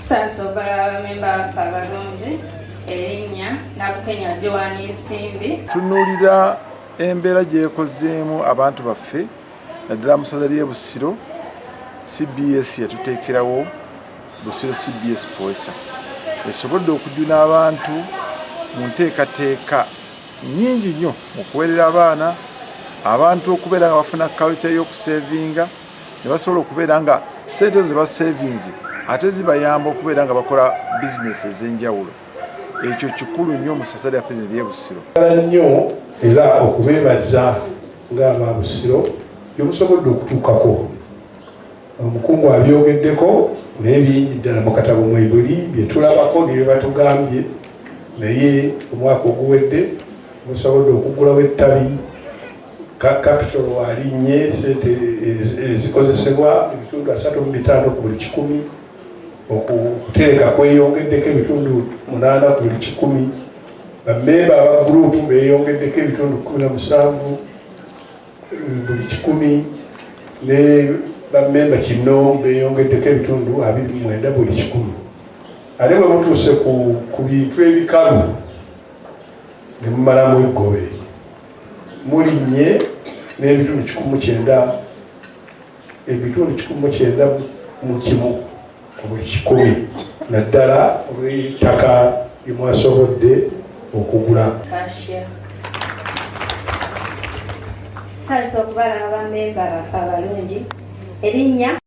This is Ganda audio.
Sanso member Fabalungi Erinnya Nabukenya Joan Nsimbi. Tunuulira embeera gyekozeemu abantu baffe naddala mu ssaza ly'e Busiro. CBS yatuteekerawo Busiro CBS Poesa esobodde okujuna abantu mu nteekateeka nnyingi nnyo mu kuweerera abaana, abantu okubeera nga bafuna culture y'okusevinga ne basobola okubeera nga ssente ze basevinzi ate zibayamba okubeera nga bakola bizinesi ez'enjawulo. Ekyo kikulu nnyo mu ssaza lyaffe ery'e Busiro. Nnyo era okubeebaza ng'aba Busiro bye musobodde okutuukako. Omukungu abyogeddeko naye bingi ddala mu katabo mwebuli bye tulabako ne bye batugambye, naye omwaka oguwedde musobodde okugulawo ettabi capital walinnye sente ezikozesebwa ebitundu 3.5 ku buli 100, okutereka kweyongeddeko ebitundu 8 ku buli 100, bammemba aba gurupu beeyongeddeko ebitundu 17 buli 100, ne bammemba kino beeyongeddeko ebitundu 29 buli 100. Ate bwe mutuuse ku bintu ebikalu ne mumalamu eggobe mulinnye n'ebitundu 19 mu kimu ku buli 100, naddala olw'ettaka lye mwasobodde okugula. Salisa okubalaba bammemba baffe abalungi Erinnya